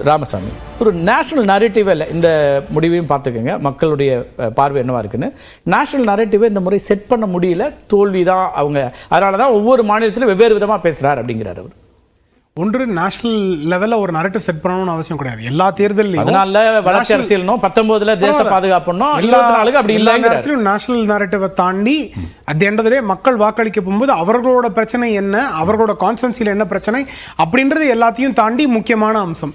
ராமசாமி, ஒரு national narrative இல்லை, இந்த முடிவையும் பார்த்துக்கோங்க, மக்களுடைய பார்வை என்னவா இருக்குன்னு. நேஷனல் நரேட்டிவை இந்த முறை செட் பண்ண முடியல, தோல்வி தான் அவங்க. அதனால தான் ஒவ்வொரு மாநிலத்திலும் வெவ்வேறு விதமாக பேசுகிறார் அப்படிங்கிறார் அவர். ஒன்று நேஷனல் லெவலில் ஒரு நரேட்டிவ் செட் பண்ணணும்னு அவசியம் கிடையாது. எல்லா தேர்தலையும் அதனால வளர்ச்சி அரசியல்னும் 19 தேச பாதுகாப்புணும் 24 அப்படி இல்லைங்கிறாரு. நேஷனல் நரேட்டிவை தாண்டி at the end of the day மக்கள் வாக்களிக்க போகும்போது அவர்களோட பிரச்சனை என்ன, அவர்களோட கான்ஸ்டன்சியில் என்ன பிரச்சனை அப்படின்றது எல்லாத்தையும் தாண்டி முக்கியமான அம்சம்.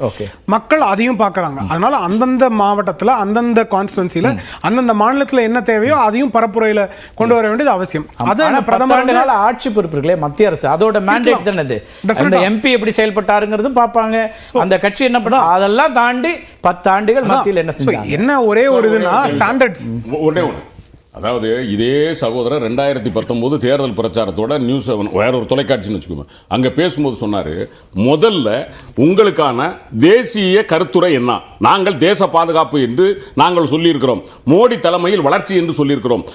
மக்கள் அதையும் பார்க்குறாங்க. அதனால அந்தந்த மாவட்டத்தில், அந்தந்த கான்ஸ்டன்சியில், அந்தந்த மாநிலத்தில் என்ன தேவையோ அதையும் பரப்புரையில் கொண்டு வர வேண்டியது அவசியம். அது பிரதமர் ஆட்சி பொறுப்புகளே மத்திய அரசு, அதோட மேண்டேட் தானே அது. அந்த எம்பி எப்படி செயல்பட்டாருங்கிறது பார்ப்பாங்க, அந்த கட்சி என்ன பண்ணா, அதெல்லாம் தாண்டி 10 ஆண்டுகள் மத்தியில் என்ன செஞ்சாங்க. என்ன ஒரே ஒரு இதுனா ஸ்டாண்டர்ட்ஸ் ஒன்றே ஒன்று. அதாவது இதே சகோதரர் 2019 தேர்தல் பிரச்சாரத்தோட நியூஸ் வேற ஒரு தொலைக்காட்சின்னு வச்சுக்கோங்க, அங்கே பேசும்போது சொன்னார், முதல்ல உங்களுக்கான தேசிய கருத்துரை என்ன, நாங்கள் தேச பாதுகாப்பு என்று நாங்கள் சொல்லியிருக்கிறோம், மோடி தலைமையில் வளர்ச்சி என்று சொல்லியிருக்கிறோம்,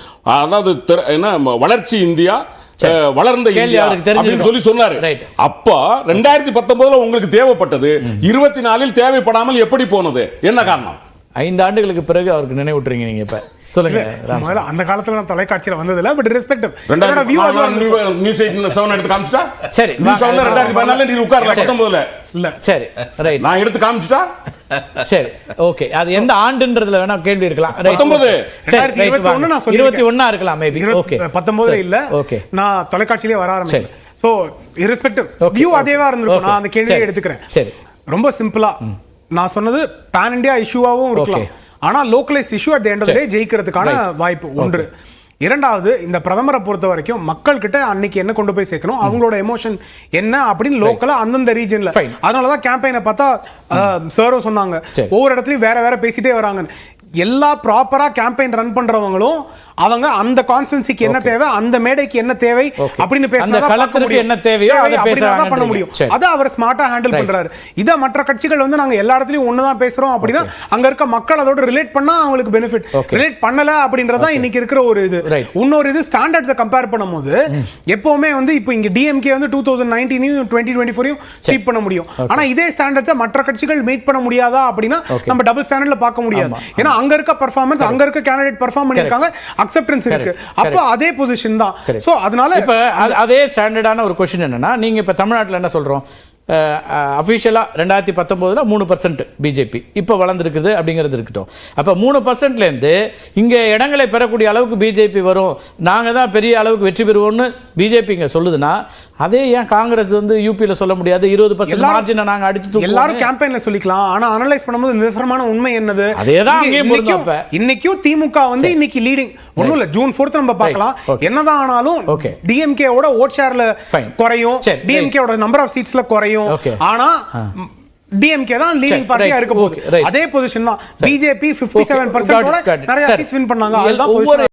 அதாவது என்ன வளர்ச்சி இந்தியா, வளர்ந்த இந்தியா அப்படின்னு சொல்லி சொன்னாரு. அப்ப 2019 உங்களுக்கு தேவைப்பட்டது, 24 தேவைப்படாமல் எப்படி போனது, என்ன காரணம்? 5 ஆண்டுகளுக்கு பிறகு அவருக்கு நினைவுட்டுறீங்க நீங்க. இப்ப சொல்லுங்க. அந்த காலத்துல நான் தொலைக்காட்சியில வந்ததில்ல, பட் ரெஸ்பெக்ட். நியூஸ் 7 எடுத்து காமிச்சிட்டா, சரி. நியூஸ் 2014 நீ உட்காரல, 19 இல்ல, சரி ரைட், நான் எடுத்து காமிச்சிட்டா, சரி ஓகே. அது எந்த ஆண்டுன்றதுல வேணா கேள்வி இருக்கலாம். 2021 இருக்கலாம், மேபி. ஓகே 19 இல்ல. ஓகே, நான் தொலைக்காட்சியிலே வர ஆரம்பிச்சேன். சோ irrespective வியூ அதேவா இருந்திருக்கும். நான் அந்த கேள்வியை எடுத்துக்கிறேன். சரி, ரொம்ப சிம்பிளா நான் சொன்னது பேன் இந்தியா இஷ்யூவாகவும் இருக்கலாம், ஆனா localized issue at the end of the day ஜெயிக்கிறதுக்கான வாய்ப்பு ஒன்று. இரண்டாவது, இந்த பிரதமரை பொறுத்த வரைக்கும் மக்கள் கிட்ட அன்னைக்கு என்ன கொண்டு போய் சேர்க்கணும், அவங்களோட எமோஷன் என்ன அப்படின்னு லோக்கலா அந்தந்த ரீஜன்ல. அதனாலதான் கேம்பெயினை பார்த்தா சாரும் சொன்னாங்க, ஒவ்வொரு இடத்துலயும் வேற வேற பேசிட்டே வராங்க. எல்லா ப்ராப்பரா கேம்பெயின் ரன் பண்றவங்களும் அவங்க அந்த கான்ஸ்டன்சிக்கு என்ன தேவை, அந்த மேடைக்கு என்ன தேவை அப்படின்னு பேசுறாங்க, என்ன தேவையோ அதை பேசுறாங்க, பண்ண முடியும். அத அவர் ஸ்மார்ட்டா ஹேண்டில் பண்றாரு. இத மற்ற கட்சிகள் வந்து நாங்க எல்லா இடத்துலயும் ஒண்ணுதான் பேசுறோம் அப்படின்னா அங்க இருக்க மக்கள் அதோட ரிலேட் பண்ணா அவங்களுக்கு பெனிஃபிட். ரிலேட் பண்ணல அப்படின்றதா இன்னைக்கு இருக்கிற ஒரு இது. இன்னொரு இது ஸ்டாண்டர்ட்ஸை கம்பேர் பண்ணும்போது எப்பவுமே வந்து இப்போ இங்க டிஎம்கே வந்து 2019 2024 சீட் பண்ண முடியும், ஆனா இதே ஸ்டாண்டர்ட்ஸை மற்ற கட்சிகள் மீட் பண்ண முடியாதா அப்படின்னா நம்ம டபுள் ஸ்டாண்டர்ட்ல பார்க்க முடியாது. ஏன்னா அங்க இருக்க பெர்ஃபார்மன்ஸ், அங்க இருக்க கேண்டிடேட் பெர்ஃபார்ம் பண்ணிருக்காங்க, அக்செப்டன்ஸ் இருக்கு. அப்போ அதே பொசிஷன் தான். சோ அதனால இப்ப அதே ஸ்டாண்டர்டான ஒரு क्वेश्चन என்னன்னா, நீங்க இப்ப தமிழ்நாட்டுல என்ன சொல்றோம், அஃபிஷியலா 2019 3% பிஜேபி இப்போ வளர்ந்துருக்குது அப்படிங்கிறது இருக்கட்டும். அப்போ 3%லேருந்து இங்கே இடங்களை பெறக்கூடிய அளவுக்கு பிஜேபி வரும், நாங்கள் தான் பெரிய அளவுக்கு வெற்றி பெறுவோம்னு பிஜேபி இங்கே சொல்லுதுன்னா, அதே ஏன் காங்கிரஸ் வந்து யூபியில் சொல்ல முடியாது? 20% மார்ஜினை நாங்கள் அடிச்சு எல்லாரும் கேம்பெயின்ல சொல்லிக்கலாம். ஆனா அனலைஸ் பண்ணும்போது நிதர்சனமான உண்மை என்னது, அதேதான் இன்னைக்கும் திமுக வந்து இன்னைக்கு லீடிங். ஒன்றும் இல்லை, ஜூன் 4 நம்ம பார்க்கலாம். என்னதான் ஆனாலும் டிஎம்கே ஓட ஓட் ஷேர்ல குறையும், டிஎம்கே ஓட நம்பர் ஆஃப் சீட்ஸ்ல குறையும், ஆனா டிஎம்கே தான் லீடிங் பார்ட்டியா இருக்க போகுது. அதே பொசிஷன் தான். பிஜேபி 57% நிறைய சீட்ஸ் வின் பண்ணாங்க. அதுதான்